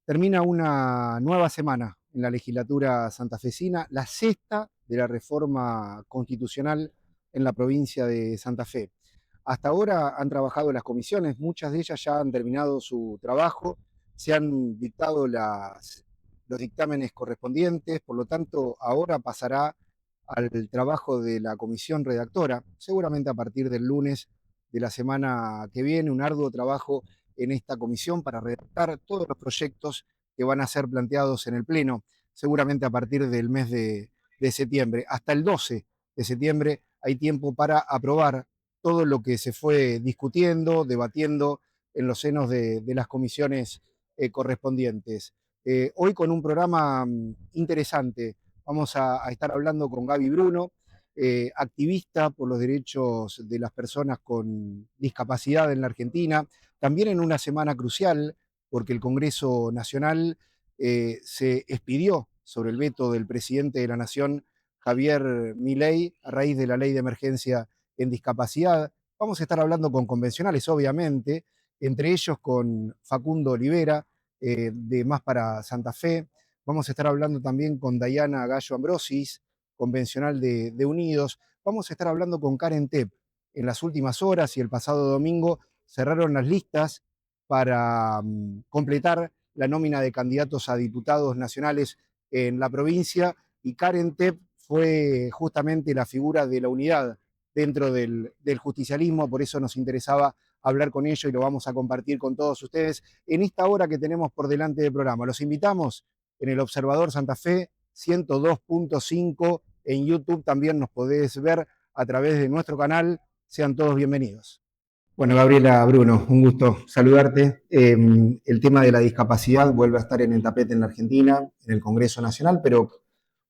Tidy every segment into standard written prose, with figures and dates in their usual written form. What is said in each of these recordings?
Termina una nueva semana en la legislatura santafesina, la sexta de la reforma constitucional en la provincia de Santa Fe. Hasta ahora han trabajado las comisiones, muchas de ellas ya han terminado su trabajo, se han dictado los dictámenes correspondientes, por lo tanto ahora pasará al trabajo de la comisión redactora, seguramente a partir del lunes de la semana que viene, un arduo trabajo en esta comisión para redactar todos los proyectos que van a ser planteados en el Pleno, seguramente a partir del mes de septiembre. Hasta el 12 de septiembre hay tiempo para aprobar todo lo que se fue discutiendo, debatiendo en los senos de las comisiones correspondientes. Hoy con un programa interesante, vamos a estar hablando con Gaby Bruno, activista por los derechos de las personas con discapacidad en la Argentina, también en una semana crucial, porque el Congreso Nacional se expidió sobre el veto del presidente de la Nación, Javier Milei, a raíz de la ley de emergencia en discapacidad. Vamos a estar hablando con convencionales, obviamente, entre ellos con Facundo Olivera, de Más para Santa Fe. Vamos a estar hablando también con Dayana Gallo Ambrosis, convencional de Unidos. Vamos a estar hablando con Karen Tepp. En las últimas horas y el pasado domingo cerraron las listas para completar la nómina de candidatos a diputados nacionales en la provincia, y Karen Tepp fue justamente la figura de la unidad dentro del justicialismo, por eso nos interesaba hablar con ellos y lo vamos a compartir con todos ustedes en esta hora que tenemos por delante del programa. Los invitamos en el Observador Santa Fe 102.5, en YouTube también nos podés ver a través de nuestro canal. Sean todos bienvenidos. Bueno, Gabriela Bruno, un gusto saludarte. El tema de la discapacidad vuelve a estar en el tapete en la Argentina, en el Congreso Nacional, pero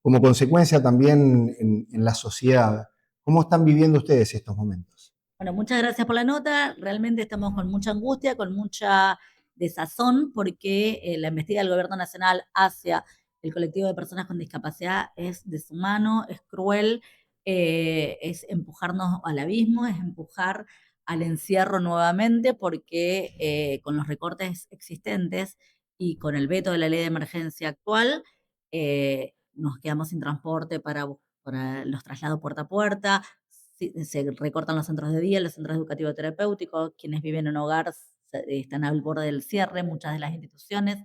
como consecuencia también en la sociedad. ¿Cómo están viviendo ustedes estos momentos? Bueno, muchas gracias por la nota. Realmente estamos con mucha angustia, con mucha desazón, porque la investiga del Gobierno Nacional hacia el colectivo de personas con discapacidad es deshumano, es cruel, es empujarnos al abismo, es empujar al encierro nuevamente, porque con los recortes existentes y con el veto de la ley de emergencia actual, nos quedamos sin transporte para los traslados puerta a puerta. Se recortan los centros de día, los centros educativos terapéuticos, quienes viven en hogar están al borde del cierre, muchas de las instituciones,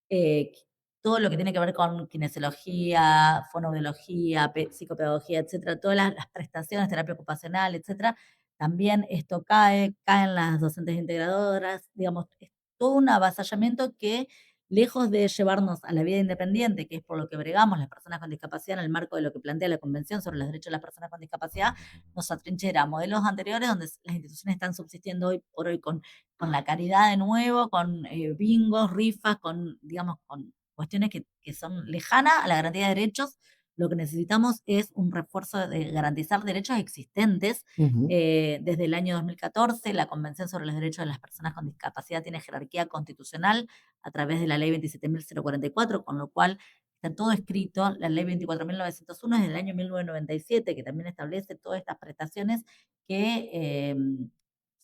eh, todo lo que tiene que ver con kinesiología, fonoaudiología, psicopedagogía, etcétera, todas las prestaciones, terapia ocupacional, etcétera, también esto caen las docentes integradoras, digamos, es todo un avasallamiento que, lejos de llevarnos a la vida independiente, que es por lo que bregamos las personas con discapacidad en el marco de lo que plantea la Convención sobre los Derechos de las Personas con Discapacidad, nos atrinchera a modelos anteriores donde las instituciones están subsistiendo hoy por hoy con la caridad de nuevo, con bingos, rifas, con, digamos, con cuestiones que son lejanas a la garantía de derechos. Lo que necesitamos es un refuerzo de garantizar derechos existentes. Desde el año 2014, la Convención sobre los Derechos de las Personas con Discapacidad tiene jerarquía constitucional a través de la Ley 27.044, con lo cual está todo escrito. La Ley 24.901 es del año 1997, que también establece todas estas prestaciones que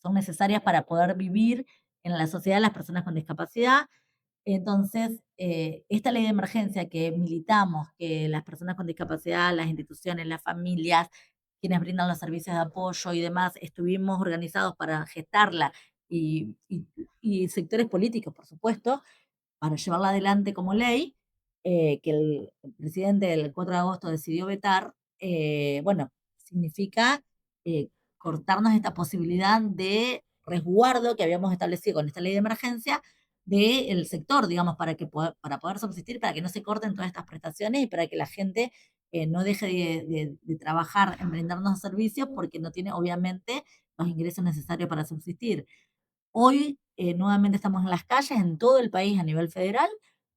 son necesarias para poder vivir en la sociedad las personas con discapacidad. Entonces, esta ley de emergencia que militamos, que las personas con discapacidad, las instituciones, las familias, quienes brindan los servicios de apoyo y demás, estuvimos organizados para gestarla, y sectores políticos, por supuesto, para llevarla adelante como ley, que el presidente el 4 de agosto decidió vetar. Bueno, significa cortarnos esta posibilidad de resguardo que habíamos establecido con esta ley de emergencia del sector, digamos, para poder subsistir, para que no se corten todas estas prestaciones y para que la gente no deje de trabajar en brindarnos servicios, porque no tiene, obviamente, los ingresos necesarios para subsistir. Hoy nuevamente estamos en las calles en todo el país a nivel federal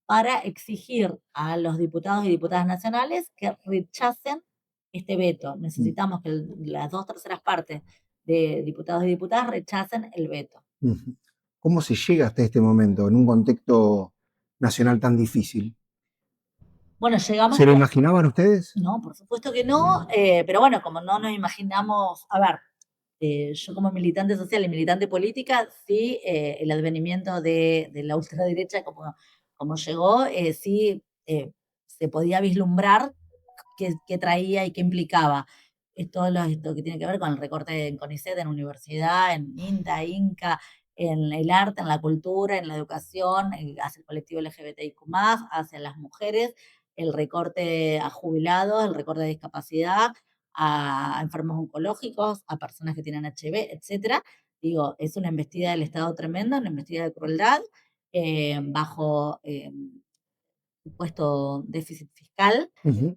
para exigir a los diputados y diputadas nacionales que rechacen este veto. Necesitamos que las 2/3 partes de diputados y diputadas rechacen el veto. ¿Cómo se llega hasta este momento en un contexto nacional tan difícil? Bueno, llegamos. ¿Se lo imaginaban ustedes? No, por supuesto que no, pero bueno, como no nos imaginamos, a ver, yo como militante social y militante política, sí, el advenimiento de la ultraderecha como llegó, sí se podía vislumbrar qué traía y qué implicaba. Esto que tiene que ver con el recorte en CONICET, en universidad, en INTA, INCA, en el arte, en la cultura, en la educación, hacia el colectivo LGBTIQ+, hacia las mujeres, el recorte a jubilados, el recorte de discapacidad, a enfermos oncológicos, a personas que tienen HIV, etcétera. Digo, es una embestida del Estado tremenda, una embestida de crueldad, bajo supuesto déficit fiscal. Ujú.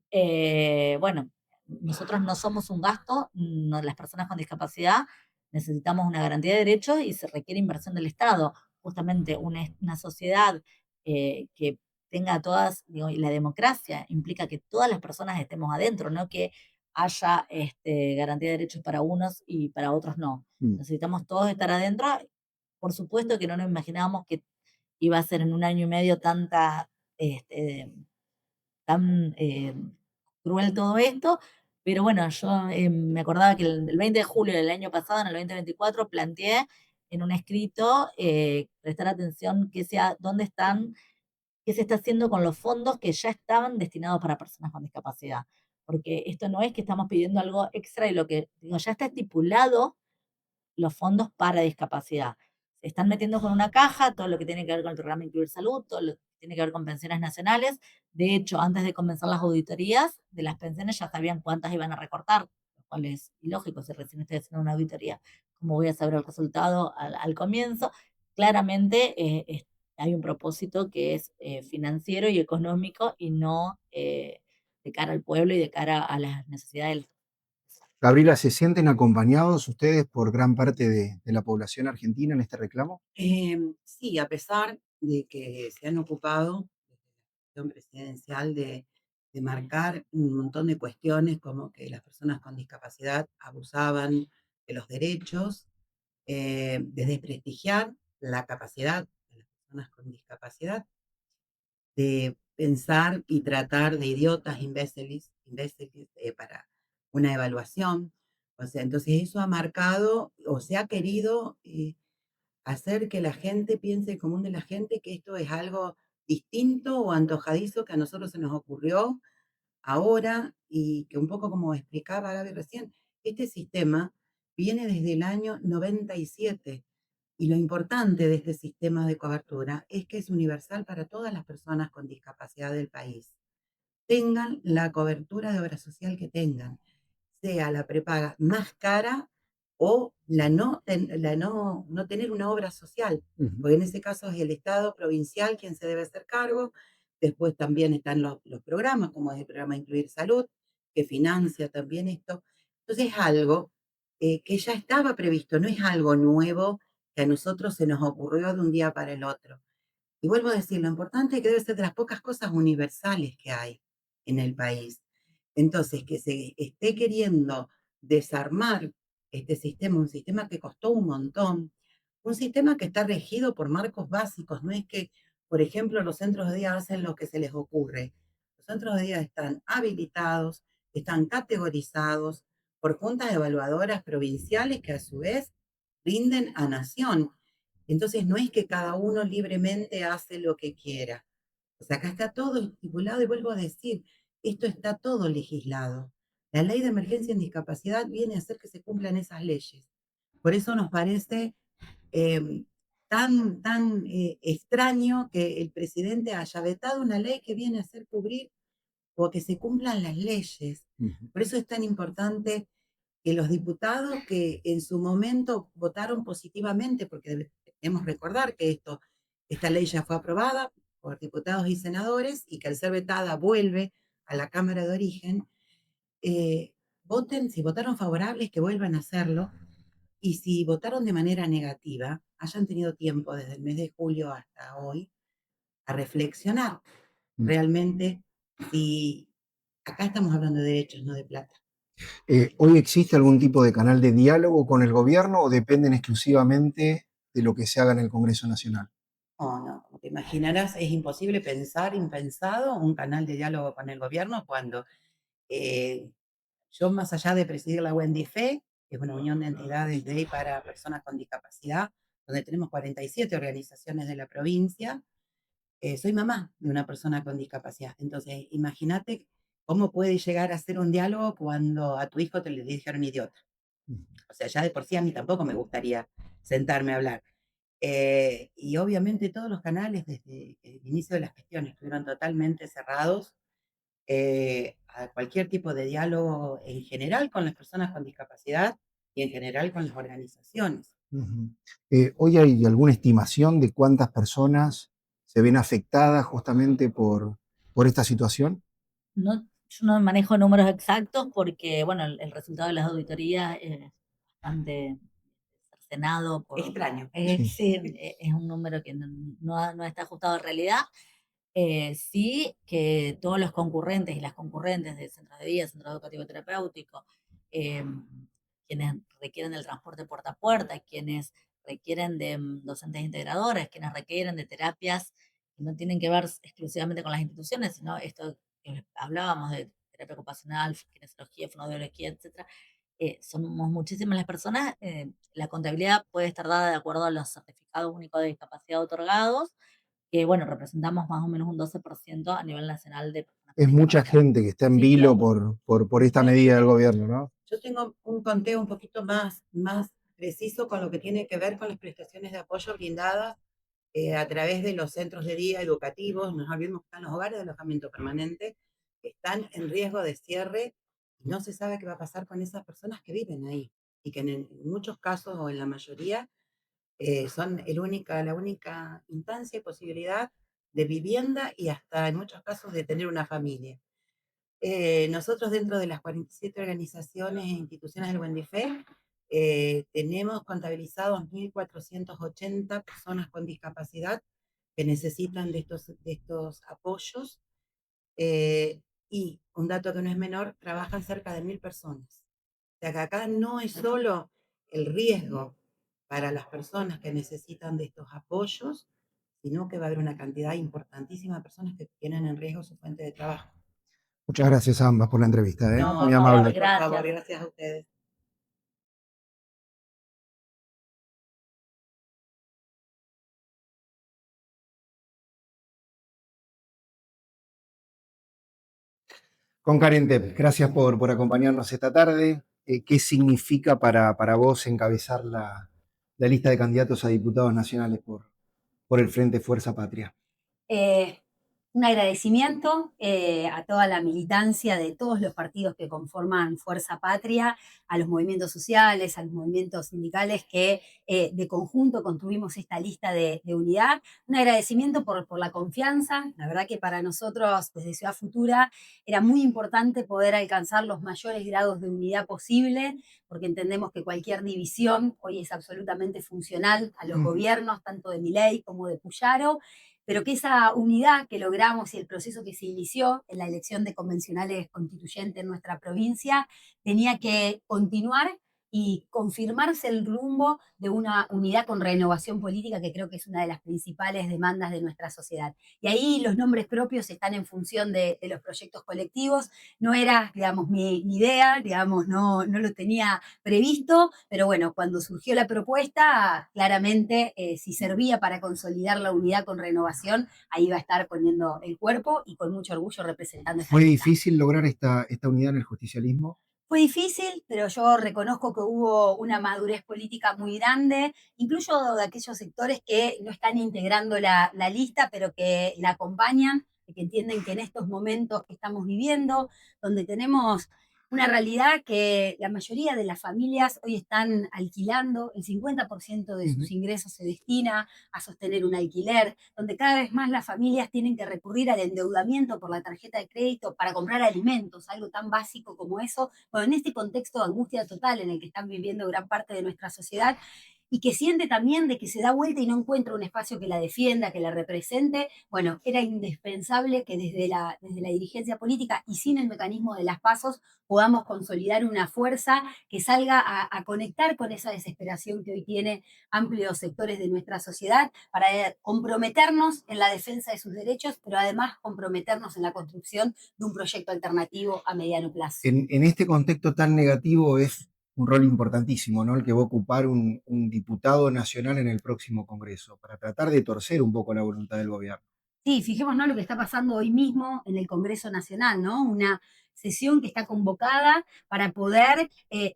Bueno, nosotros no somos un gasto, las personas con discapacidad necesitamos una garantía de derechos y se requiere inversión del Estado. Justamente una sociedad que tenga todas, digo, y la democracia implica que todas las personas estemos adentro, no que haya garantía de derechos para unos y para otros no. Mm. Necesitamos todos estar adentro. Por supuesto que no nos imaginábamos que iba a ser en un año y medio este, tan cruel todo esto, pero bueno, yo me acordaba que el 20 de julio del año pasado, en el 2024, planteé en un escrito prestar atención dónde están, qué se está haciendo con los fondos que ya estaban destinados para personas con discapacidad. Porque esto no es que estamos pidiendo algo extra y lo que digo, ya está estipulado los fondos para discapacidad. Se están metiendo con una caja todo lo que tiene que ver con el programa Incluir Salud, todo lo que tiene que ver con pensiones nacionales. De hecho, antes de comenzar las auditorías de las pensiones ya sabían cuántas iban a recortar, lo cual es ilógico si recién estoy haciendo una auditoría. ¿Cómo voy a saber el resultado al comienzo? Claramente hay un propósito que es financiero y económico y no de cara al pueblo y de cara a las necesidades. Gabriela, ¿se sienten acompañados ustedes por gran parte de la población argentina en este reclamo? Sí, a pesar de que se han ocupado desde la gestión presidencial de marcar un montón de cuestiones como que las personas con discapacidad abusaban de los derechos, de desprestigiar la capacidad de las personas con discapacidad, de pensar y tratar de idiotas, imbéciles para una evaluación. O sea, entonces eso ha marcado o se ha querido hacer que la gente piense, el común de la gente, que esto es algo distinto o antojadizo que a nosotros se nos ocurrió ahora y que un poco como explicaba Gaby recién, este sistema viene desde el año 97 y lo importante de este sistema de cobertura es que es universal para todas las personas con discapacidad del país. Tengan la cobertura de obra social que tengan, sea la prepaga más cara o no tener una obra social, Ujú. porque en ese caso es el Estado provincial quien se debe hacer cargo. Después también están los programas, como es el programa Incluir Salud, que financia también esto. Entonces es algo que ya estaba previsto, no es algo nuevo que a nosotros se nos ocurrió de un día para el otro. Y vuelvo a decir, lo importante es que debe ser de las pocas cosas universales que hay en el país. Entonces, que se esté queriendo desarmar este sistema, un sistema que costó un montón, un sistema que está regido por marcos básicos, no es que, por ejemplo, los centros de día hacen lo que se les ocurre. Los centros de día están habilitados, están categorizados por juntas evaluadoras provinciales que a su vez rinden a nación. Entonces no es que cada uno libremente hace lo que quiera. O sea, acá está todo estipulado y vuelvo a decir, esto está todo legislado. La ley de emergencia en discapacidad viene a hacer que se cumplan esas leyes. Por eso nos parece tan extraño que el presidente haya vetado una ley que viene a hacer cubrir o que se cumplan las leyes. Ujú. Por eso es tan importante que los diputados que en su momento votaron positivamente, porque debemos recordar que esta ley ya fue aprobada por diputados y senadores y que al ser vetada vuelve a la Cámara de Origen, voten, si votaron favorables, que vuelvan a hacerlo, y si votaron de manera negativa, hayan tenido tiempo desde el mes de julio hasta hoy a reflexionar Mm. realmente si acá estamos hablando de derechos, no de plata. ¿Hoy existe algún tipo de canal de diálogo con el gobierno o dependen exclusivamente de lo que se haga en el Congreso Nacional? Oh, no, como te imaginarás, es imposible pensar impensado un canal de diálogo con el gobierno cuando eh, yo, más allá de presidir la UNDIFE, que es una unión de entidades de y para personas con discapacidad, donde tenemos 47 organizaciones de la provincia, soy mamá de una persona con discapacidad. Entonces, imagínate cómo puede llegar a ser un diálogo cuando a tu hijo te le dijeron idiota. O sea, ya de por sí a mí tampoco me gustaría sentarme a hablar. Y obviamente todos los canales desde el inicio de las gestiones estuvieron totalmente cerrados a cualquier tipo de diálogo en general con las personas con discapacidad y en general con las organizaciones. Ujú. ¿Hoy hay alguna estimación de cuántas personas se ven afectadas justamente por esta situación? No, yo no manejo números exactos porque, bueno, el resultado de las auditorías es bastante cercenado Extraño. Sí. sí, es un número que no está ajustado a realidad. Sí que todos los concurrentes y las concurrentes de centros de día, centro educativo terapéutico, eh, quienes requieren del transporte puerta a puerta, quienes requieren de docentes integradores, quienes requieren de terapias que no tienen que ver exclusivamente con las instituciones, sino esto que hablábamos de terapia ocupacional, kinesiología, fonoaudiología, etcétera. Somos muchísimas las personas. La contabilidad puede estar dada de acuerdo a los certificados únicos de discapacidad otorgados, que bueno, representamos más o menos un 12% a nivel nacional de personas con Es mucha discapacidad. gente que está en Sí, vilo claro. por esta medida del gobierno, ¿no? Yo tengo un conteo un poquito más preciso con lo que tiene que ver con las prestaciones de apoyo brindadas a través de los centros de día educativos. No olvidemos que están los hogares de alojamiento permanente, que están en riesgo de cierre y no se sabe qué va a pasar con esas personas que viven ahí y que en muchos casos o en la mayoría son la única instancia y posibilidad de vivienda y hasta en muchos casos de tener una familia. Nosotros dentro de las 47 organizaciones e instituciones del Wendife tenemos contabilizados 1.480 personas con discapacidad que necesitan de estos apoyos y un dato que no es menor, trabajan cerca de 1.000 personas. O sea que acá no es solo el riesgo para las personas que necesitan de estos apoyos, sino que va a haber una cantidad importantísima de personas que tienen en riesgo su fuente de trabajo. Muchas gracias a ambas por la entrevista, ¿eh? No, No, Muy por a favor, amable. ustedes, por favor, gracias. gracias a ustedes. Con Karen Tepp, gracias por acompañarnos esta tarde. ¿Qué significa para vos encabezar la lista de candidatos a diputados nacionales por el Frente Fuerza Patria? Eh, un agradecimiento a toda la militancia de todos los partidos que conforman Fuerza Patria, a los movimientos sociales, a los movimientos sindicales que de conjunto construimos esta lista de unidad. Un agradecimiento por la confianza. La verdad que para nosotros desde Ciudad Futura era muy importante poder alcanzar los mayores grados de unidad posible, porque entendemos que cualquier división hoy es absolutamente funcional a los gobiernos, tanto de Milei como de Puyaro, pero que esa unidad que logramos y el proceso que se inició en la elección de convencionales constituyentes en nuestra provincia tenía que continuar y confirmarse el rumbo de una unidad con renovación política, que creo que es una de las principales demandas de nuestra sociedad. Y ahí los nombres propios están en función de los proyectos colectivos. No era, digamos, mi idea, digamos, no lo tenía previsto, pero bueno, cuando surgió la propuesta, claramente, si servía para consolidar la unidad con renovación, ahí va a estar poniendo el cuerpo y con mucho orgullo representando esta ¿Fue lista. difícil lograr esta unidad en el justicialismo? Fue difícil, pero yo reconozco que hubo una madurez política muy grande, incluso de aquellos sectores que no están integrando la lista, pero que la acompañan, que entienden que en estos momentos que estamos viviendo, donde tenemos una realidad que la mayoría de las familias hoy están alquilando, el 50% de sus ingresos se destina a sostener un alquiler, donde cada vez más las familias tienen que recurrir al endeudamiento por la tarjeta de crédito para comprar alimentos, algo tan básico como eso. Bueno, en este contexto de angustia total en el que están viviendo gran parte de nuestra sociedad, y que siente también de que se da vuelta y no encuentra un espacio que la defienda, que la represente, bueno, era indispensable que desde la dirigencia política y sin el mecanismo de las pasos podamos consolidar una fuerza que salga a conectar con esa desesperación que hoy tiene amplios sectores de nuestra sociedad para comprometernos en la defensa de sus derechos, pero además comprometernos en la construcción de un proyecto alternativo a mediano plazo. En este contexto tan negativo es un rol importantísimo, ¿no? El que va a ocupar un diputado nacional en el próximo Congreso, para tratar de torcer un poco la voluntad del gobierno. Sí, fijémonos lo que está pasando hoy mismo en el Congreso Nacional, ¿no? Una sesión que está convocada para poder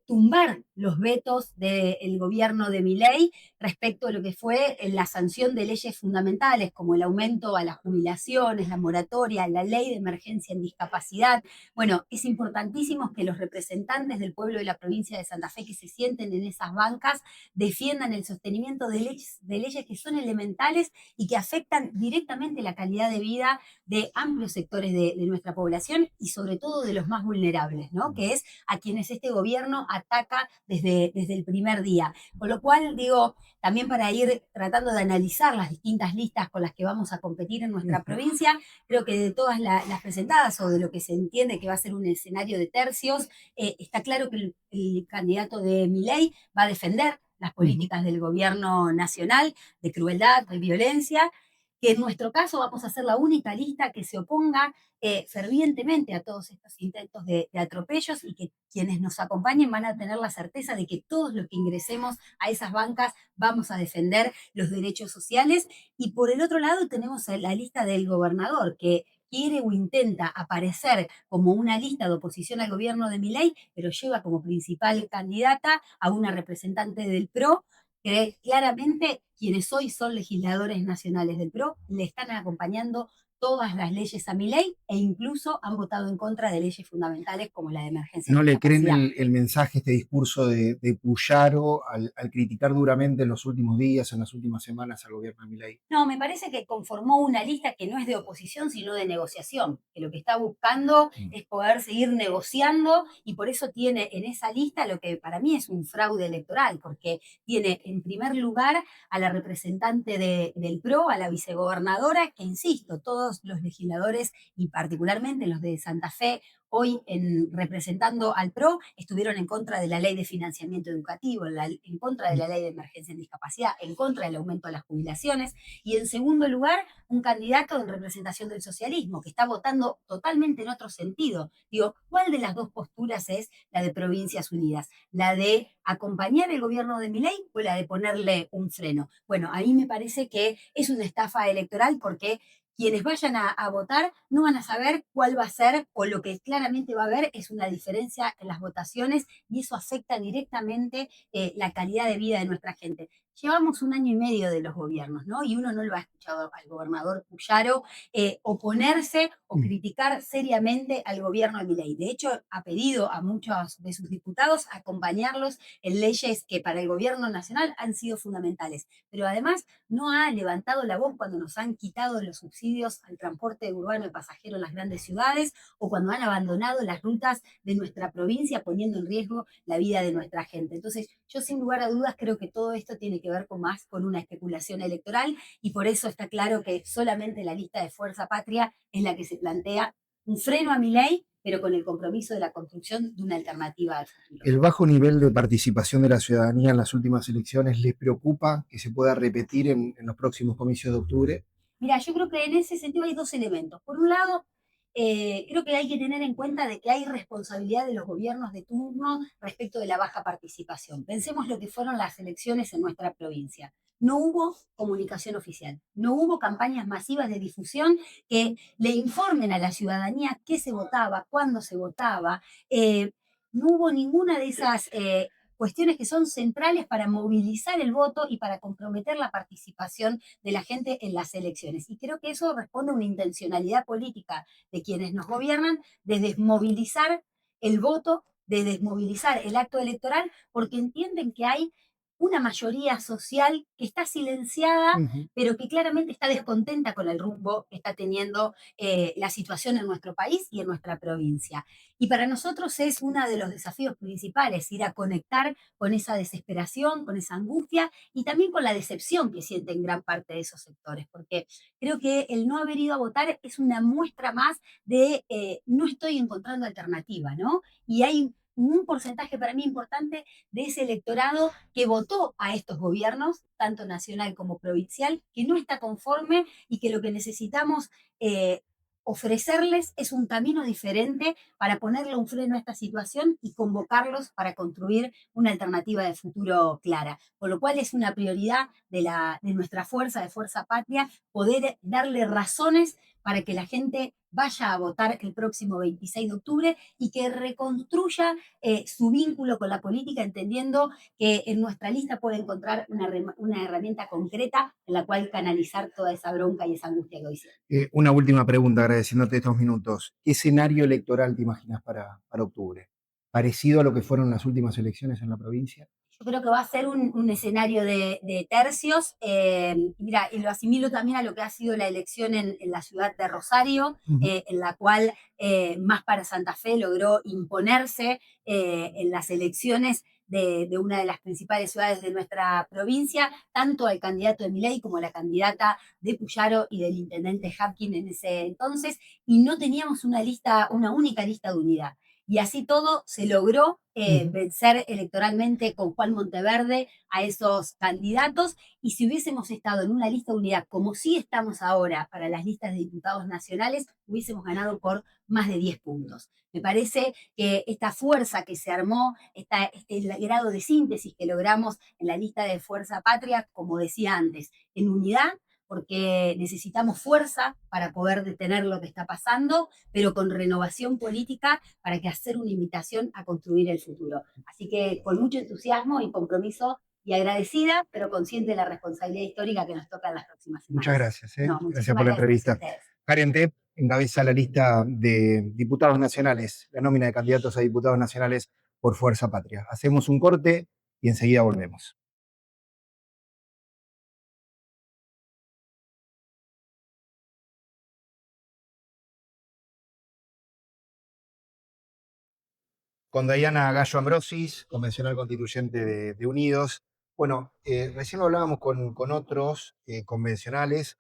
tumbar los vetos del gobierno de Milei respecto a lo que fue la sanción de leyes fundamentales, como el aumento a las jubilaciones, la moratoria, la ley de emergencia en discapacidad. Bueno, es importantísimo que los representantes del pueblo de la provincia de Santa Fe que se sienten en esas bancas defiendan el sostenimiento de leyes que son elementales y que afectan directamente la calidad de vida de amplios sectores de nuestra población y sobre todo de los más vulnerables, ¿no? Que es a quienes este gobierno ataca desde el primer día. Con lo cual, digo, también para ir tratando de analizar las distintas listas con las que vamos a competir en nuestra provincia, creo que de todas las presentadas o de lo que se entiende que va a ser un escenario de tercios, está claro que el candidato de Milei va a defender las políticas del gobierno nacional de crueldad, de violencia, que en nuestro caso vamos a ser la única lista que se oponga fervientemente a todos estos intentos de atropellos y que quienes nos acompañen van a tener la certeza de que todos los que ingresemos a esas bancas vamos a defender los derechos sociales. Y por el otro lado tenemos la lista del gobernador, que quiere o intenta aparecer como una lista de oposición al gobierno de Milei, pero lleva como principal candidata a una representante del PRO, que claramente quienes hoy son legisladores nacionales del PRO le están acompañando todas las leyes a Milei e incluso han votado en contra de leyes fundamentales como la de emergencia ¿No de le creen discapacidad. el mensaje, este discurso de Puyaro al criticar duramente en los últimos días, en las últimas semanas al gobierno de Milei? No, me parece que conformó una lista que no es de oposición, sino de negociación, que lo que está buscando es poder seguir negociando y por eso tiene en esa lista lo que para mí es un fraude electoral, porque tiene en primer lugar a la representante del PRO, a la vicegobernadora, que insisto, todos los legisladores y particularmente los de Santa Fe, hoy representando al PRO, estuvieron en contra de la ley de financiamiento educativo, en contra de la ley de emergencia en discapacidad, en contra del aumento a las jubilaciones. Y en segundo lugar, un candidato en representación del socialismo, que está votando totalmente en otro sentido. Digo, ¿cuál de las dos posturas es la de Provincias Unidas? ¿La de acompañar el gobierno de Milei o la de ponerle un freno? Bueno, a mí me parece que es una estafa electoral porque quienes vayan a votar no van a saber cuál va a ser o lo que claramente va a haber es una diferencia en las votaciones y eso afecta directamente la calidad de vida de nuestra gente. Llevamos un año y medio de los gobiernos, ¿no? Y uno no lo ha escuchado al gobernador Puyaro oponerse o criticar seriamente al gobierno de Milei. De hecho, ha pedido a muchos de sus diputados acompañarlos en leyes que para el gobierno nacional han sido fundamentales. Pero además no ha levantado la voz cuando nos han quitado los subsidios al transporte urbano de pasajeros en las grandes ciudades o cuando han abandonado las rutas de nuestra provincia poniendo en riesgo la vida de nuestra gente. Entonces, yo sin lugar a dudas creo que todo esto tiene que ver con una especulación electoral y por eso está claro que solamente la lista de Fuerza Patria es la que se plantea un freno a Milei, pero con el compromiso de la construcción de una alternativa al futuro. ¿El bajo nivel de participación de la ciudadanía en las últimas elecciones les preocupa que se pueda repetir en los próximos comicios de octubre? Mira, yo creo que en ese sentido hay dos elementos. Por un lado, creo que hay que tener en cuenta de que hay responsabilidad de los gobiernos de turno respecto de la baja participación. Pensemos lo que fueron las elecciones en nuestra provincia. No hubo comunicación oficial, no hubo campañas masivas de difusión que le informen a la ciudadanía qué se votaba, cuándo se votaba. No hubo ninguna de esas cuestiones que son centrales para movilizar el voto y para comprometer la participación de la gente en las elecciones. Y creo que eso responde a una intencionalidad política de quienes nos gobiernan de desmovilizar el voto, de desmovilizar el acto electoral, porque entienden que hay una mayoría social que está silenciada, pero que claramente está descontenta con el rumbo que está teniendo la situación en nuestro país y en nuestra provincia. Y para nosotros es uno de los desafíos principales, ir a conectar con esa desesperación, con esa angustia y también con la decepción que sienten gran parte de esos sectores, porque creo que el no haber ido a votar es una muestra más de no estoy encontrando alternativa, ¿no? Y hay un porcentaje para mí importante de ese electorado que votó a estos gobiernos, tanto nacional como provincial, que no está conforme y que lo que necesitamos ofrecerles es un camino diferente para ponerle un freno a esta situación y convocarlos para construir una alternativa de futuro clara. Por lo cual es una prioridad de nuestra fuerza, de Fuerza Patria, poder darle razones para que la gente vaya a votar el próximo 26 de octubre y que reconstruya su vínculo con la política, entendiendo que en nuestra lista puede encontrar una herramienta concreta en la cual canalizar toda esa bronca y esa angustia que hoy siente. Una última pregunta, agradeciéndote estos minutos. ¿Qué escenario electoral te imaginas para octubre? ¿Parecido a lo que fueron las últimas elecciones en la provincia? Yo creo que va a ser un escenario de tercios. Mira, y lo asimilo también a lo que ha sido la elección en la ciudad de Rosario, en la cual Más para Santa Fe logró imponerse en las elecciones de una de las principales ciudades de nuestra provincia, tanto al candidato de Milei como a la candidata de Puyaro y del intendente Hapkin en ese entonces, y no teníamos una única lista de unidad. Y así todo se logró vencer electoralmente con Juan Monteverde a esos candidatos. Y si hubiésemos estado en una lista de unidad, como sí estamos ahora para las listas de diputados nacionales, hubiésemos ganado por más de 10 puntos. Me parece que esta fuerza que se armó, este grado de síntesis que logramos en la lista de Fuerza Patria, como decía antes, en unidad, porque necesitamos fuerza para poder detener lo que está pasando, pero con renovación política para que hacer una invitación a construir el futuro. Así que con mucho entusiasmo y compromiso y agradecida, pero consciente de la responsabilidad histórica que nos toca en las próximas semanas. Muchas gracias. No, Gracias por la entrevista. Karen Tepp encabeza la lista de diputados nacionales, la nómina de candidatos a diputados nacionales por Fuerza Patria. Hacemos un corte y enseguida volvemos. Con Diana Gallo Ambrosis, convencional constituyente de Unidos. Bueno, recién hablábamos con otros convencionales,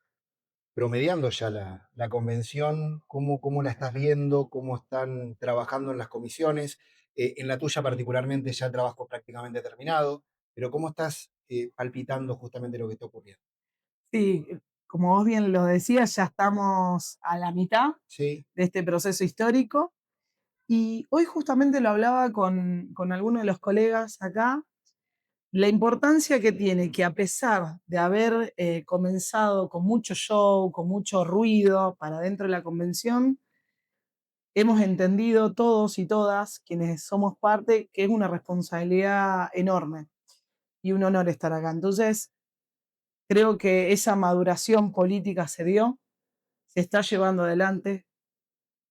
promediando ya la convención, cómo la estás viendo, cómo están trabajando en las comisiones. En la tuya particularmente ya el trabajo prácticamente terminado, pero cómo estás palpitando justamente lo que está ocurriendo. Sí, como vos bien lo decías, ya estamos a la mitad Sí. de este proceso histórico. Y hoy justamente lo hablaba con algunos de los colegas acá, la importancia que tiene que a pesar de haber comenzado con mucho show, con mucho ruido para dentro de la convención, hemos entendido todos y todas quienes somos parte que es una responsabilidad enorme y un honor estar acá. Entonces, creo que esa maduración política se dio, se está llevando adelante,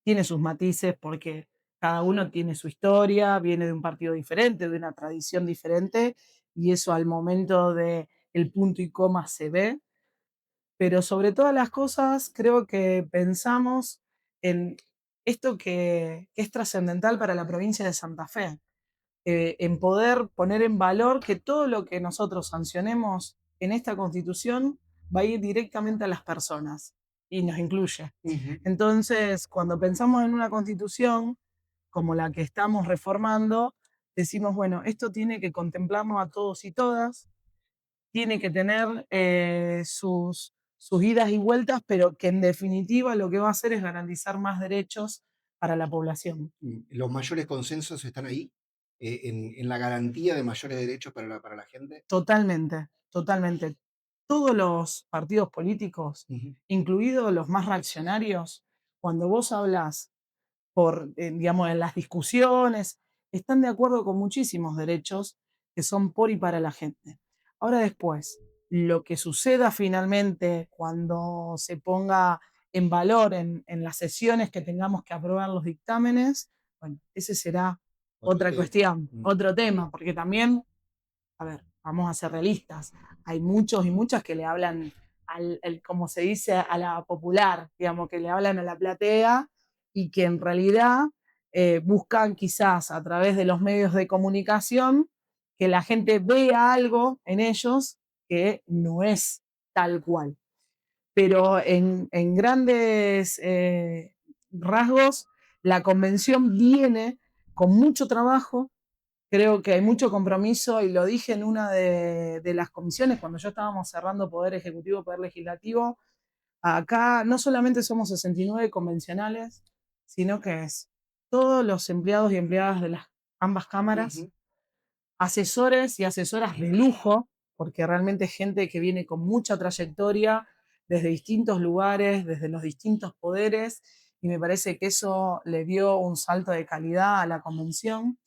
tiene sus matices porque cada uno tiene su historia, viene de un partido diferente, de una tradición diferente, y eso al momento de el punto y coma se ve. Pero sobre todas las cosas, creo que pensamos en esto que es trascendental para la provincia de Santa Fe, en poder poner en valor que todo lo que nosotros sancionemos en esta Constitución va a ir directamente a las personas y nos incluye. Entonces, cuando pensamos en una Constitución como la que estamos reformando, decimos, bueno, esto tiene que contemplarnos a todos y todas, tiene que tener sus idas y vueltas, pero que en definitiva lo que va a hacer es garantizar más derechos para la población. ¿Los mayores consensos están ahí? En la garantía de mayores derechos para la gente. Totalmente, totalmente. Todos los partidos políticos, incluidos los más reaccionarios, cuando vos hablas digamos, en las discusiones, están de acuerdo con muchísimos derechos que son por y para la gente. Ahora después, lo que suceda finalmente cuando se ponga en valor en las sesiones que tengamos que aprobar los dictámenes, bueno, ese será otra cuestión, otro tema, porque también, a ver, vamos a ser realistas, hay muchos y muchas que le hablan, como se dice, a la popular, digamos, que le hablan a la platea y que en realidad buscan quizás a través de los medios de comunicación que la gente vea algo en ellos que no es tal cual. Pero en grandes rasgos, la convención viene con mucho trabajo. Creo que hay mucho compromiso y lo dije en una de las comisiones cuando ya estábamos cerrando Poder Ejecutivo, Poder Legislativo. Acá no solamente somos 69 convencionales, sino que es todos los empleados y empleadas de ambas cámaras, asesores y asesoras de lujo, porque realmente es gente que viene con mucha trayectoria desde distintos lugares, desde los distintos poderes, y me parece que eso le dio un salto de calidad a la convención.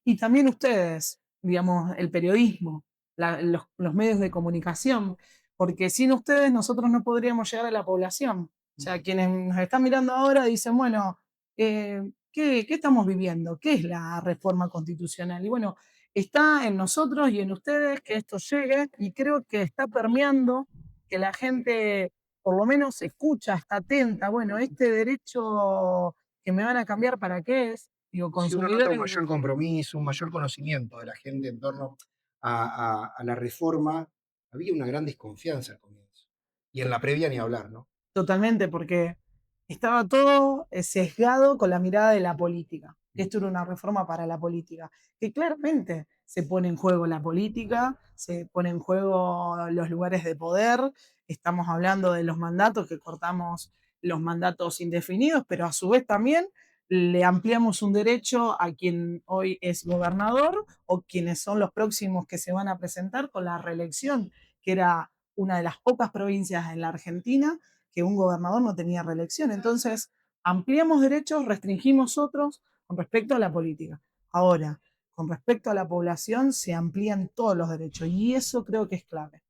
Y también ustedes, digamos, el periodismo, los medios de comunicación, porque sin ustedes nosotros no podríamos llegar a la población. O sea, quienes nos están mirando ahora dicen, bueno, ¿qué estamos viviendo? ¿Qué es la reforma constitucional? Y bueno, está en nosotros y en ustedes que esto llegue, y creo que está permeando, que la gente por lo menos escucha, está atenta. Bueno, este derecho que me van a cambiar, ¿para qué es? Digo, Si uno nota un consumidores. mayor compromiso, un mayor conocimiento de la gente en torno a la reforma, había una gran desconfianza al comienzo. Y en la previa ni hablar, ¿no? Totalmente, porque estaba todo sesgado con la mirada de la política. Que esto era una reforma para la política, que claramente se pone en juego la política, se pone en juego los lugares de poder. Estamos hablando de los mandatos, que cortamos los mandatos indefinidos, pero a su vez también le ampliamos un derecho a quien hoy es gobernador o quienes son los próximos que se van a presentar con la reelección, que era una de las pocas provincias en la Argentina que un gobernador no tenía reelección. Entonces, ampliamos derechos, restringimos otros con respecto a la política. Ahora, con respecto a la población, se amplían todos los derechos y eso creo que es clave.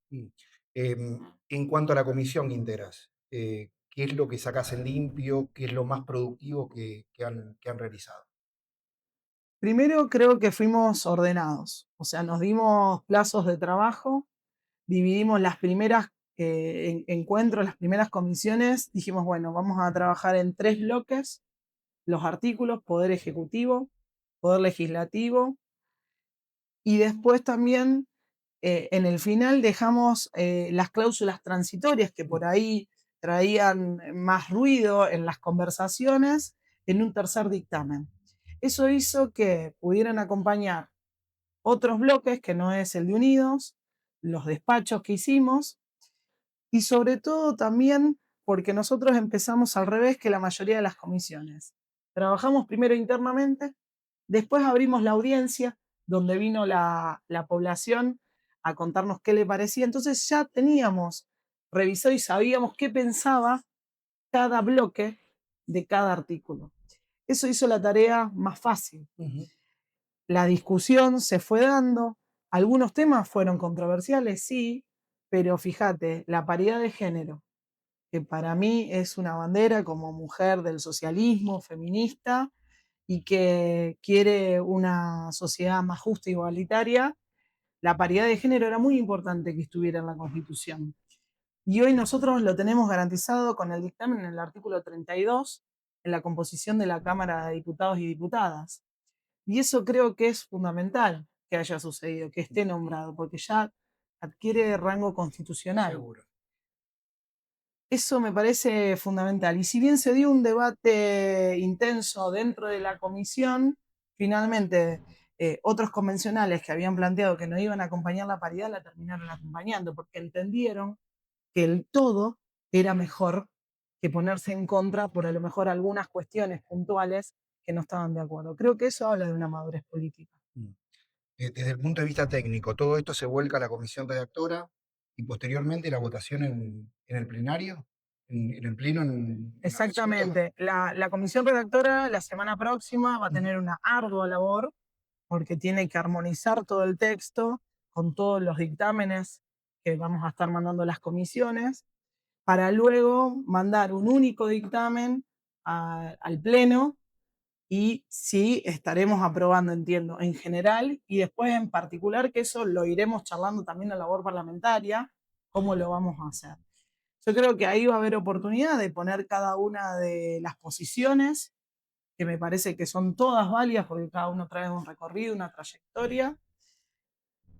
En cuanto a la comisión que integras, ¿qué es lo que sacás en limpio? ¿Qué es lo más productivo que han realizado? Primero, creo que fuimos ordenados, o sea, nos dimos plazos de trabajo, dividimos las primeras encuentros, las primeras comisiones, dijimos, bueno, vamos a trabajar en 3 bloques, los artículos, poder ejecutivo, poder legislativo, y después también en el final dejamos las cláusulas transitorias que por ahí traían más ruido en las conversaciones en un tercer dictamen. Eso hizo que pudieran acompañar otros bloques que no es el de Unidos, los despachos que hicimos, y sobre todo también porque nosotros empezamos al revés que la mayoría de las comisiones. Trabajamos primero internamente, después abrimos la audiencia, donde vino la población a contarnos qué le parecía. Entonces ya teníamos revisado y sabíamos qué pensaba cada bloque de cada artículo. Eso hizo la tarea más fácil. La discusión se fue dando, algunos temas fueron controversiales, sí, pero fíjate, la paridad de género, que para mí es una bandera como mujer del socialismo, feminista, y que quiere una sociedad más justa e igualitaria, la paridad de género era muy importante que estuviera en la Constitución. Y hoy nosotros lo tenemos garantizado con el dictamen en el artículo 32, en la composición de la Cámara de Diputados y Diputadas. Y eso creo que es fundamental que haya sucedido, que esté nombrado, porque ya adquiere rango constitucional. Seguro. Eso me parece fundamental. Y si bien se dio un debate intenso dentro de la comisión, finalmente otros convencionales que habían planteado que no iban a acompañar la paridad la terminaron acompañando, porque entendieron que el todo era mejor que ponerse en contra por a lo mejor algunas cuestiones puntuales que no estaban de acuerdo. Creo que eso habla de una madurez política. Desde el punto de vista técnico, todo esto se vuelca a la comisión redactora y posteriormente la votación en el plenario, en el pleno. Exactamente. La comisión redactora la semana próxima va a tener una ardua labor porque tiene que armonizar todo el texto con todos los dictámenes que vamos a estar mandando a las comisiones, para luego mandar un único dictamen al Pleno, y sí estaremos aprobando, entiendo, en general, y después en particular, que eso lo iremos charlando también en la labor parlamentaria, cómo lo vamos a hacer. Yo creo que ahí va a haber oportunidad de poner cada una de las posiciones, que me parece que son todas válidas porque cada uno trae un recorrido, una trayectoria.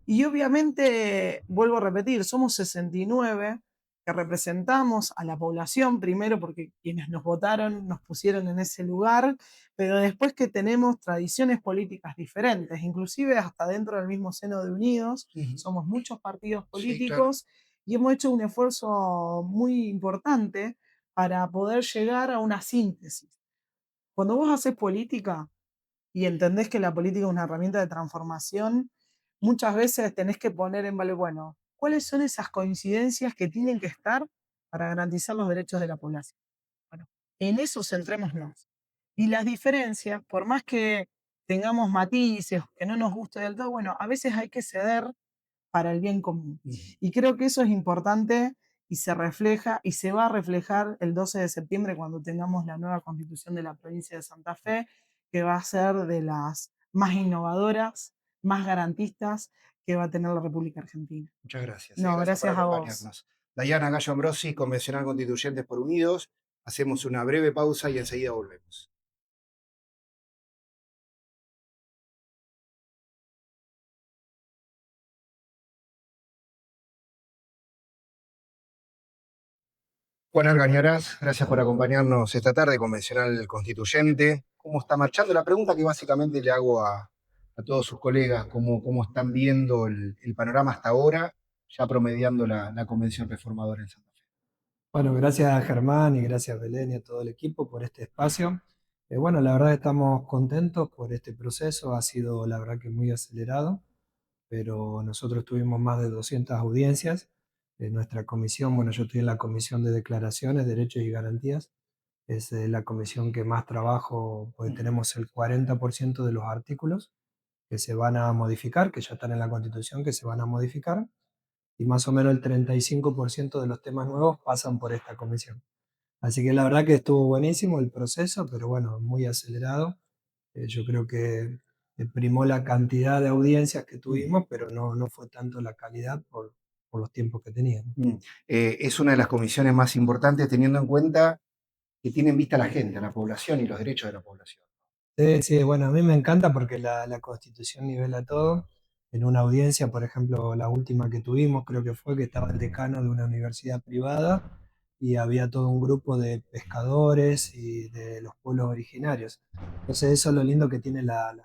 Y obviamente, vuelvo a repetir, somos 69 que representamos a la población, primero porque quienes nos votaron nos pusieron en ese lugar, pero después que tenemos tradiciones políticas diferentes, inclusive hasta dentro del mismo seno de Unidos, somos muchos partidos políticos, sí, claro. y hemos hecho un esfuerzo muy importante para poder llegar a una síntesis. Cuando vos haces política y entendés que la política es una herramienta de transformación, muchas veces tenés que poner en valor, bueno, ¿cuáles son esas coincidencias que tienen que estar para garantizar los derechos de la población? Bueno, en eso centrémonos. Y las diferencias, por más que tengamos matices, que no nos guste del todo, bueno, a veces hay que ceder para el bien común. Y creo que eso es importante y se refleja y se va a reflejar el 12 de septiembre cuando tengamos la nueva constitución de la provincia de Santa Fe, que va a ser de las más innovadoras, más garantistas que va a tener la República Argentina. Muchas gracias. No, Gracias por gracias a vos. acompañarnos. Dayana Gallo Ambrosi, Convencional Constituyentes por Unidos. Hacemos una breve pausa y enseguida volvemos. Juan Argañarás, gracias por acompañarnos esta tarde, Convencional Constituyente. ¿Cómo está marchando? La pregunta que básicamente le hago a todos sus colegas, cómo están viendo el panorama hasta ahora, ya promediando la Convención Reformadora en Santa Fe. Bueno, gracias a Germán y gracias a Belén y a todo el equipo por este espacio. Bueno, la verdad estamos contentos por este proceso, ha sido la verdad que muy acelerado, pero nosotros tuvimos más de 200 audiencias. Nuestra comisión, bueno, yo estoy en la Comisión de Declaraciones, Derechos y Garantías, es la comisión que más trabajo, porque tenemos el 40% de los artículos que se van a modificar, que ya están en la Constitución, que se van a modificar, y más o menos el 35% de los temas nuevos pasan por esta comisión. Así que la verdad que estuvo buenísimo el proceso, pero bueno, muy acelerado. Yo creo que primó la cantidad de audiencias que tuvimos, pero no fue tanto la calidad por los tiempos que teníamos. Es una de las comisiones más importantes teniendo en cuenta que tiene en vista a la gente, a la población y los derechos de la población. Sí, sí, bueno, a mí me encanta porque la Constitución nivela todo. En una audiencia, por ejemplo, la última que tuvimos, creo que fue que estaba el decano de una universidad privada y había todo un grupo de pescadores y de los pueblos originarios. Entonces eso es lo lindo que tiene la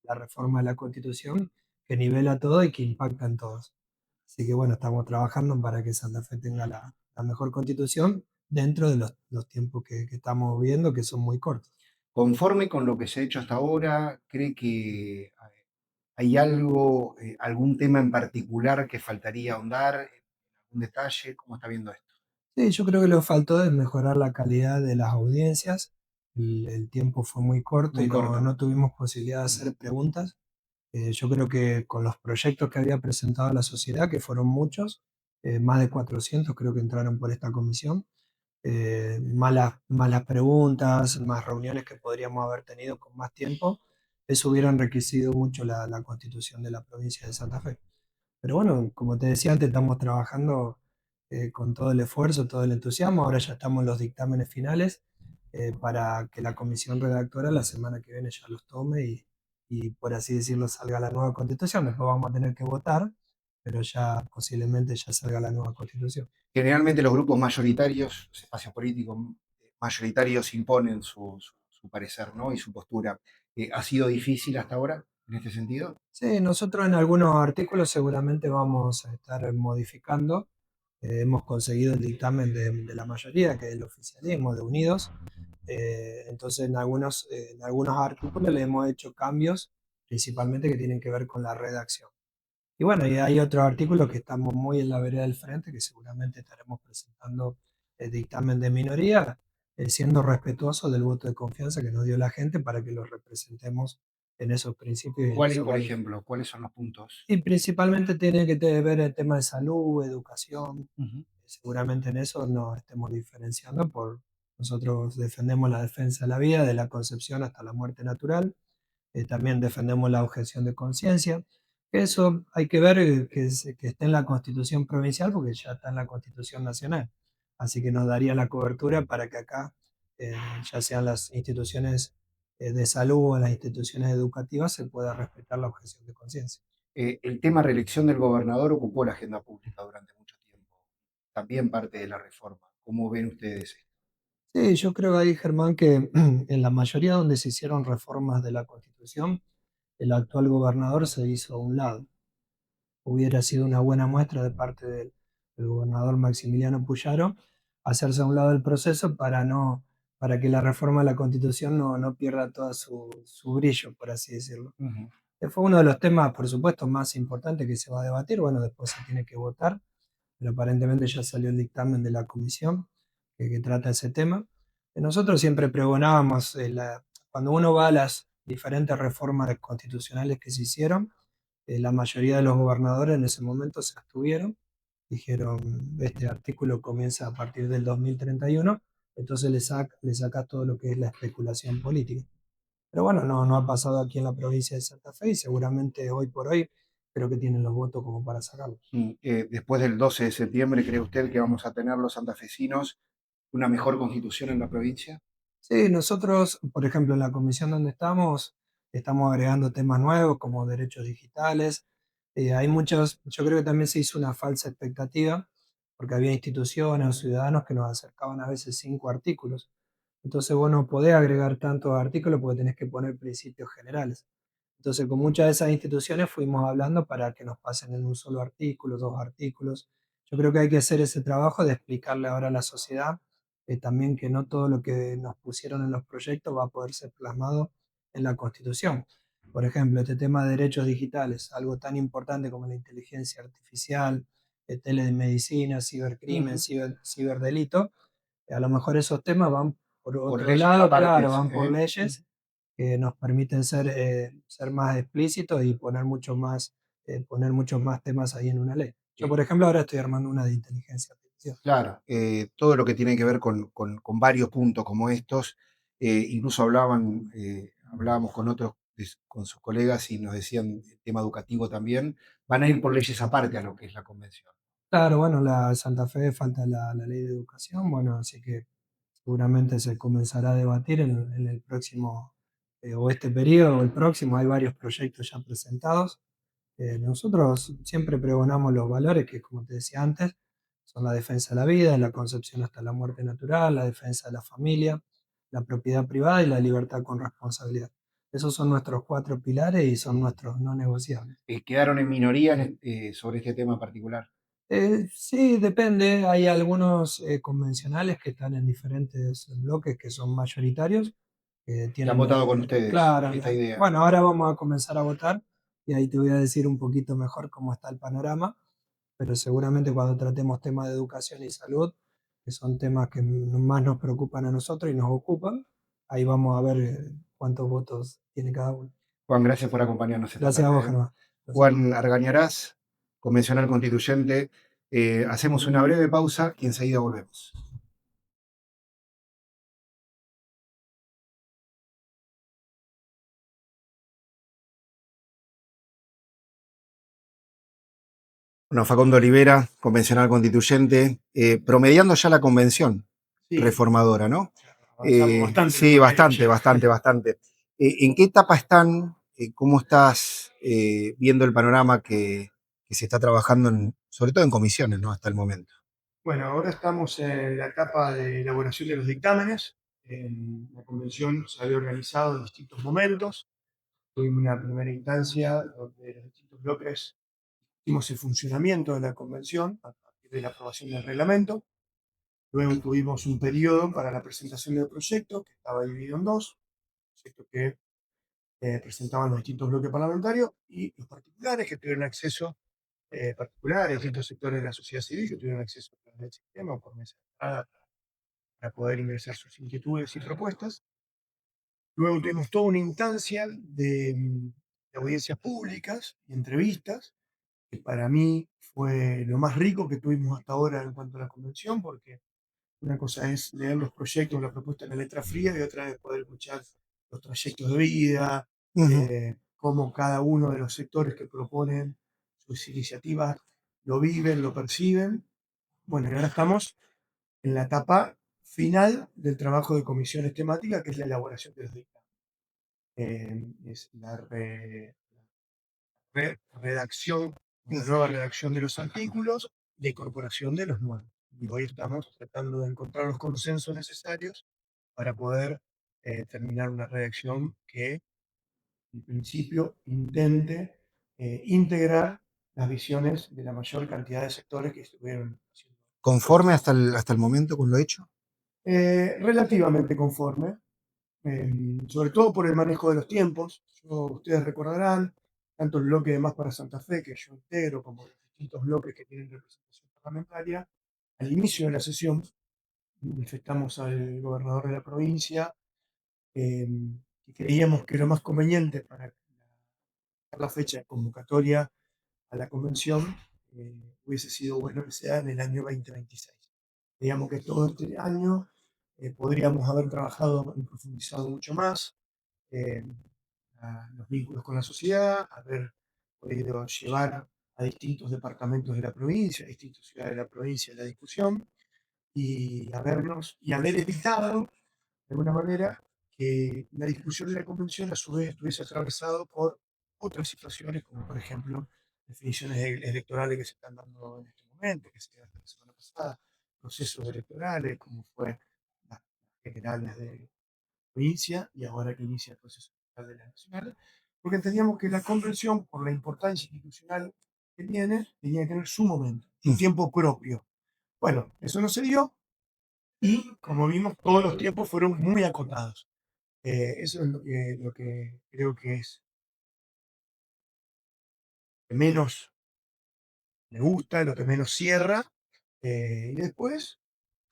reforma de la Constitución, que nivela todo y que impacta en todos. Así que bueno, estamos trabajando para que Santa Fe tenga la mejor Constitución dentro de los tiempos que estamos viendo, que son muy cortos. Conforme con lo que se ha hecho hasta ahora, ¿cree que hay algo, algún tema en particular que faltaría ahondar? ¿Algún detalle? ¿Cómo está viendo esto? Sí, yo creo que lo que faltó es mejorar la calidad de las audiencias. El tiempo fue muy corto Muy y corto. no tuvimos posibilidad de hacer preguntas. Yo creo que con los proyectos que había presentado la sociedad, que fueron muchos, más de 400 creo que entraron por esta comisión, malas preguntas, más reuniones que podríamos haber tenido con más tiempo, eso hubiera enriquecido mucho la constitución de la provincia de Santa Fe. Pero bueno, como te decía antes, estamos trabajando con todo el esfuerzo, todo el entusiasmo. Ahora ya estamos en los dictámenes finales para que la comisión redactora la semana que viene ya los tome y por así decirlo salga la nueva constitución. Después vamos a tener que votar, pero ya posiblemente ya salga la nueva constitución. Generalmente los grupos mayoritarios, los espacios políticos mayoritarios imponen su parecer, ¿no? Y su postura. ¿Ha sido difícil hasta ahora en este sentido? Sí, nosotros en algunos artículos seguramente vamos a estar modificando. Hemos conseguido el dictamen de la mayoría, que es el oficialismo de Unidos. Entonces en algunos artículos le hemos hecho cambios, principalmente que tienen que ver con la redacción. Y bueno, y hay otros artículos que estamos muy en la vereda del frente, que seguramente estaremos presentando el dictamen de minoría, siendo respetuosos del voto de confianza que nos dio la gente para que los representemos en esos principios. ¿Cuáles, por ejemplo, cuáles son los puntos? Y principalmente tiene que ver el tema de salud, educación. Seguramente en eso nos estemos diferenciando nosotros defendemos la defensa de la vida, de la concepción hasta la muerte natural. También defendemos la objeción de conciencia. Eso hay que ver que esté en la Constitución provincial porque ya está en la Constitución nacional. Así que nos daría la cobertura para que acá, ya sean las instituciones de salud o las instituciones educativas, se pueda respetar la objeción de conciencia. El tema reelección del gobernador ocupó la agenda pública durante mucho tiempo. También parte de la reforma. ¿Cómo ven ustedes esto? Sí, yo creo ahí, Germán, que en la mayoría donde se hicieron reformas de la Constitución, el actual gobernador se hizo a un lado. Hubiera sido una buena muestra de parte el gobernador Maximiliano Puyaro, hacerse a un lado del proceso para que la reforma de la Constitución no pierda todo su brillo, por así decirlo. Ujú. Fue uno de los temas, por supuesto, más importantes que se va a debatir. Bueno, después se tiene que votar, pero aparentemente ya salió el dictamen de la comisión que trata ese tema. Nosotros siempre pregonábamos, cuando uno va a las diferentes reformas constitucionales que se hicieron, la mayoría de los gobernadores en ese momento se abstuvieron, dijeron, este artículo comienza a partir del 2031, entonces le saca todo lo que es la especulación política. Pero bueno, no ha pasado aquí en la provincia de Santa Fe y seguramente hoy por hoy creo que tienen los votos como para sacarlo. Después del 12 de septiembre, ¿cree usted que vamos a tener los santafesinos una mejor constitución en la provincia? Sí, nosotros, por ejemplo, en la comisión donde estamos agregando temas nuevos como derechos digitales. Hay muchos, yo creo que también se hizo una falsa expectativa, porque había instituciones o ciudadanos que nos acercaban a veces 5 artículos. Entonces vos no podés agregar tantos artículos porque tenés que poner principios generales. Entonces con muchas de esas instituciones fuimos hablando para que nos pasen en un solo artículo, 2 artículos. Yo creo que hay que hacer ese trabajo de explicarle ahora a la sociedad también que no todo lo que nos pusieron en los proyectos va a poder ser plasmado en la Constitución. Por ejemplo, este tema de derechos digitales, algo tan importante como la inteligencia artificial, telemedicina, cibercrimen, ciberdelito, a lo mejor esos temas van por otro leyes lado, claro, apartes, van por leyes que nos permiten ser más explícitos y poner muchos más temas ahí en una ley. Yo, por ejemplo, ahora estoy armando una de inteligencia artificial. Claro, todo lo que tiene que ver con varios puntos como estos, incluso hablábamos con otros, con sus colegas y nos decían el tema educativo también, van a ir por leyes aparte a lo que es la convención. Claro, bueno, la Santa Fe falta la ley de educación, bueno, así que seguramente se comenzará a debatir en el próximo, o este periodo o el próximo, hay varios proyectos ya presentados. Nosotros siempre pregonamos los valores que, como te decía antes, son la defensa de la vida, la concepción hasta la muerte natural, la defensa de la familia, la propiedad privada y la libertad con responsabilidad. Esos son nuestros 4 pilares y son nuestros no negociables. Quedaron en minoría sobre este tema en particular. Sí, depende. Hay algunos convencionales que están en diferentes bloques que son mayoritarios, que Que han tienen, votado con ustedes claro, esta idea. bueno, ahora vamos a comenzar a votar y ahí te voy a decir un poquito mejor cómo está el panorama, pero seguramente cuando tratemos temas de educación y salud, que son temas que más nos preocupan a nosotros y nos ocupan, ahí vamos a ver cuántos votos tiene cada uno. Juan, gracias por acompañarnos esta Gracias a vos, tarde. Germán. Juan Argañarás, convencional constituyente. Hacemos una breve pausa y enseguida volvemos. Bueno, Facundo Olivera, convencional constituyente, promediando ya la convención reformadora, ¿no? Sí, bastante. ¿En qué etapa están? ¿Cómo estás viendo el panorama que se está trabajando, sobre todo en comisiones, ¿no? Hasta el momento. Bueno, ahora estamos en la etapa de elaboración de los dictámenes. La convención se había organizado en distintos momentos. Tuvimos una primera instancia donde los distintos bloques hicimos el funcionamiento de la convención a partir de la aprobación del reglamento. Luego tuvimos un periodo para la presentación del proyecto, que estaba dividido en dos. Proyecto que presentaban los distintos bloques parlamentarios y los particulares que tuvieron acceso, particulares, distintos sectores de la sociedad civil que tuvieron acceso a través del sistema o por mesa de entrada para poder ingresar sus inquietudes y propuestas. Luego tuvimos toda una instancia de audiencias públicas y entrevistas, que para mí fue lo más rico que tuvimos hasta ahora en cuanto a la convención, porque una cosa es leer los proyectos, la propuesta en la letra fría, y otra es poder escuchar los trayectos de vida, cómo cada uno de los sectores que proponen sus iniciativas lo viven, lo perciben. Bueno, y ahora estamos en la etapa final del trabajo de comisiones temáticas, que es la elaboración de los dictámenes. Es la redacción, la nueva redacción de los artículos, la incorporación de los nuevos. Y hoy estamos tratando de encontrar los consensos necesarios para poder terminar una redacción que, en principio, intente integrar las visiones de la mayor cantidad de sectores que estuvieron haciendo. ¿Conforme hasta el momento con lo hecho? Relativamente conforme, sobre todo por el manejo de los tiempos. Ustedes recordarán, tanto el bloque de Más para Santa Fe, que yo integro, como los distintos bloques que tienen representación parlamentaria, al inicio de la sesión manifestamos al gobernador de la provincia eh, que creíamos que lo más conveniente para la fecha de convocatoria a la convención hubiese sido bueno que sea en el año 2026. Digamos que todo este año podríamos haber trabajado y profundizado mucho más eh, los vínculos con la sociedad, haber podido llevar a distintos departamentos de la provincia, a distintas ciudades de la provincia la discusión y haber evitado, de alguna manera, que la discusión de la convención a su vez estuviese atravesado por otras situaciones, como por ejemplo definiciones electorales que se están dando en este momento, que se dieron la semana pasada, procesos electorales, como fue las generales de provincia y ahora que inicia el proceso electoral de la nacional, porque entendíamos que la convención, por la importancia institucional que tiene, tenía que tener su momento, su tiempo propio. Bueno, eso no se dio y, como vimos, todos los tiempos fueron muy acotados. Eso es lo que creo que es lo que menos me gusta, lo que menos cierra. Y después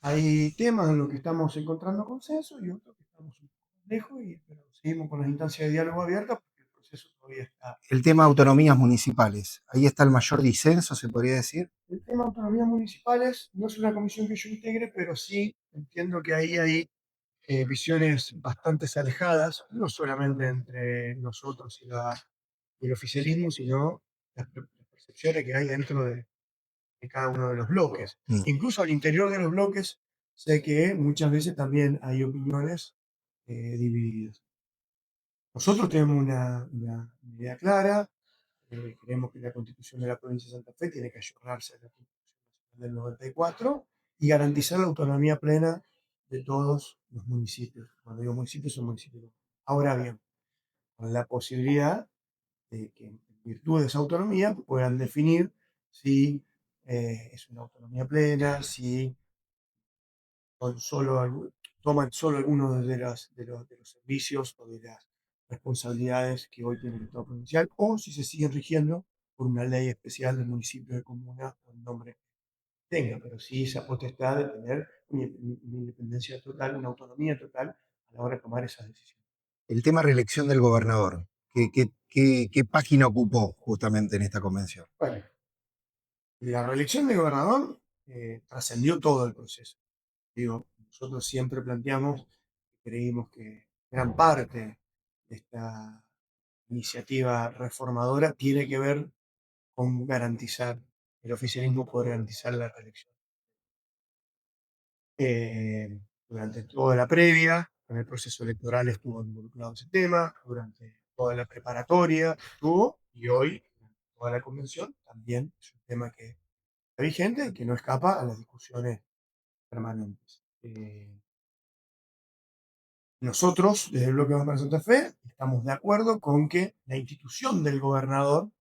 hay temas en los que estamos encontrando consenso y otros que estamos un poco lejos, pero seguimos con las instancias de diálogo abiertas porque el proceso todavía está. El tema de autonomías municipales, ahí está el mayor disenso, se podría decir. El tema de autonomías municipales no es una comisión que yo integre, pero sí entiendo que ahí hay visiones bastante alejadas, no solamente entre nosotros y el oficialismo, sino las percepciones que hay dentro de cada uno de los bloques. Incluso al interior de los bloques, sé que muchas veces también hay opiniones divididas. Nosotros tenemos una idea clara, creemos que la Constitución de la provincia de Santa Fe tiene que ayornarse a la Constitución Nacional del 94 y garantizar la autonomía plena de todos los municipios. Cuando digo municipios, son municipios. Ahora bien, con la posibilidad de que, en virtud de esa autonomía, puedan definir si es una autonomía plena, si toman solo algunos de los servicios o de las responsabilidades que hoy tiene el Estado provincial, o si se siguen rigiendo por una ley especial del municipio de comuna o el nombre que tenga, pero sí esa potestad de tener una independencia total, una autonomía total a la hora de tomar esas decisiones. El tema reelección del gobernador, ¿qué página ocupó justamente en esta convención? Bueno, la reelección del gobernador trascendió todo el proceso. Digo, nosotros siempre planteamos, creímos que gran parte de esta iniciativa reformadora tiene que ver con garantizar, el oficialismo poder garantizar la reelección. Durante toda la previa, en el proceso electoral estuvo involucrado ese tema, durante toda la preparatoria estuvo, y hoy, durante toda la convención, también es un tema que está vigente y que no escapa a las discusiones permanentes. Nosotros, desde el bloque Más para Santa Fe, estamos de acuerdo con que la institución del gobernador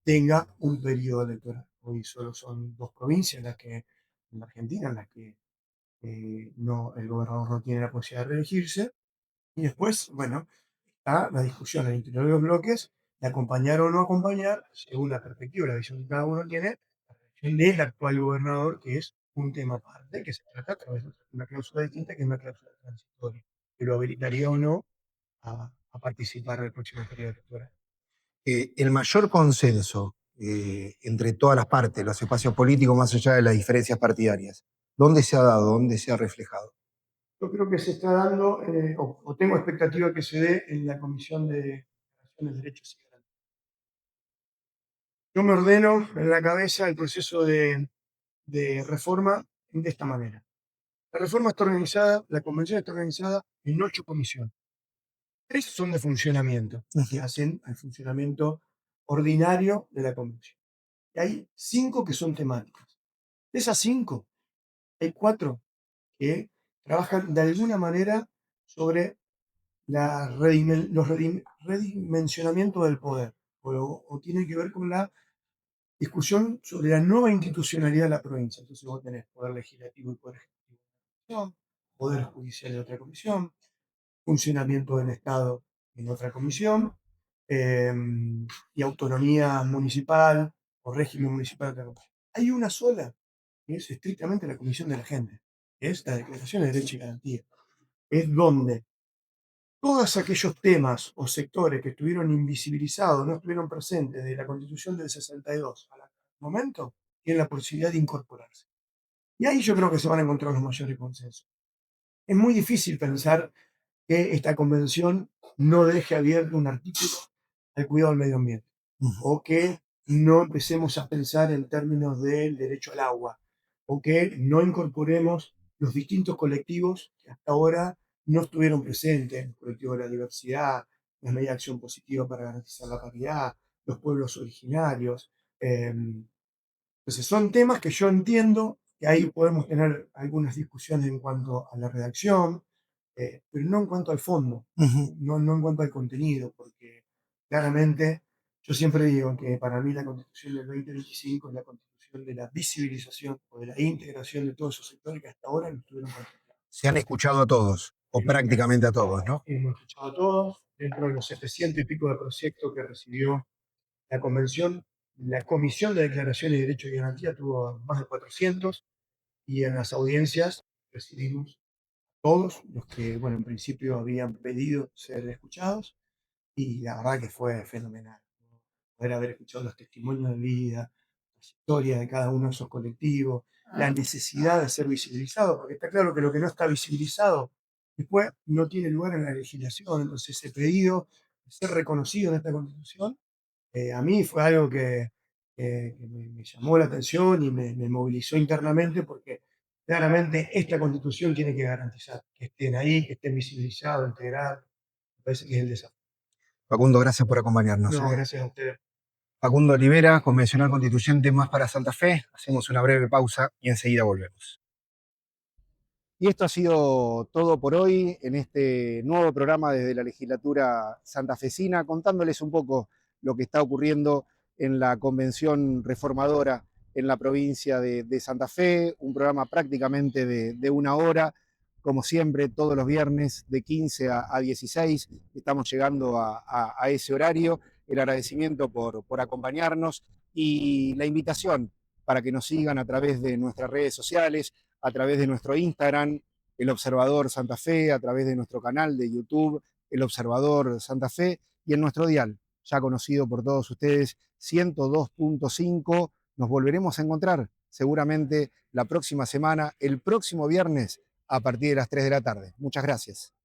tenga un periodo electoral. Hoy solo son 2 provincias en la Argentina en las que el gobernador no tiene la posibilidad de reelegirse. Y después, bueno, está la discusión al interior de los bloques de acompañar o no acompañar, según la perspectiva, la visión que cada uno tiene, la reelección del actual gobernador, que es un tema aparte, que se trata a través de una cláusula distinta, que es una cláusula transitoria, que lo habilitaría o no a participar del próximo periodo electoral. El mayor consenso entre todas las partes, los espacios políticos, más allá de las diferencias partidarias, ¿dónde se ha dado? ¿Dónde se ha reflejado? Yo creo que se está dando, o tengo expectativa que se dé en la Comisión de Relaciones, Derechos y Garantías. Yo me ordeno en la cabeza el proceso de reforma de esta manera. La reforma está organizada, la convención está organizada en 8 comisiones. 3 son de funcionamiento, que hacen el funcionamiento ordinario de la convención. Y hay 5 que son temáticas. De esas 5, hay 4 que trabajan de alguna manera sobre los redimensionamientos del poder, o tienen que ver con la discusión sobre la nueva institucionalidad de la provincia. Entonces vos tenés poder legislativo y poder ejecutivo en una comisión, poder judicial en otra comisión, funcionamiento del Estado en otra comisión, y autonomía municipal o régimen municipal en otra comisión. Hay una sola, que es estrictamente la Comisión de la Gente, que es la Declaración de Derecho y Garantía. Es donde todos aquellos temas o sectores que estuvieron invisibilizados, no estuvieron presentes de la Constitución del 62 al momento, tienen la posibilidad de incorporarse. Y ahí yo creo que se van a encontrar los mayores consensos. Es muy difícil pensar que esta convención no deje abierto un artículo al cuidado del medio ambiente, o que no empecemos a pensar en términos del derecho al agua, o que no incorporemos los distintos colectivos que hasta ahora no estuvieron presentes, el colectivo de la diversidad, las medidas de acción positiva para garantizar la paridad, los pueblos originarios. Entonces son temas que yo entiendo que ahí podemos tener algunas discusiones en cuanto a la redacción, pero no en cuanto al fondo, no en cuanto al contenido, porque claramente yo siempre digo que para mí la Constitución del 2025 es la Constitución de la visibilización o de la integración de todos esos sectores que hasta ahora no estuvieron contemplados. Se han escuchado a todos, o prácticamente a todos, ¿no? Hemos escuchado a todos, dentro de los 700 y pico de proyectos que recibió la convención, la Comisión de Declaraciones de Derechos y Garantía tuvo más de 400, y en las audiencias recibimos todos los que, bueno, en principio habían pedido ser escuchados, y la verdad que fue fenomenal, ¿no? Poder haber escuchado los testimonios de vida, las historias de cada uno de esos colectivos, la necesidad de ser visibilizado, porque está claro que lo que no está visibilizado después no tiene lugar en la legislación. Entonces ese pedido de ser reconocido en esta Constitución, a mí fue algo que me llamó la atención y me movilizó internamente, porque claramente esta Constitución tiene que garantizar que estén ahí, que estén visibilizados, integrados. Me parece que es el desafío. Facundo, gracias por acompañarnos. No, gracias a ustedes. Facundo Olivera, Convencional Constituyente Más para Santa Fe. Hacemos una breve pausa y enseguida volvemos. Y esto ha sido todo por hoy en este nuevo programa desde la legislatura santafesina, contándoles un poco lo que está ocurriendo en la convención reformadora en la provincia de Santa Fe, un programa prácticamente de una hora, como siempre, todos los viernes de 15 a 16, estamos llegando a ese horario. El agradecimiento por acompañarnos y la invitación para que nos sigan a través de nuestras redes sociales, a través de nuestro Instagram, El Observador Santa Fe, a través de nuestro canal de YouTube, El Observador Santa Fe, y en nuestro dial, ya conocido por todos ustedes, 102.5. Nos volveremos a encontrar seguramente la próxima semana, el próximo viernes, a partir de las 3 de la tarde. Muchas gracias.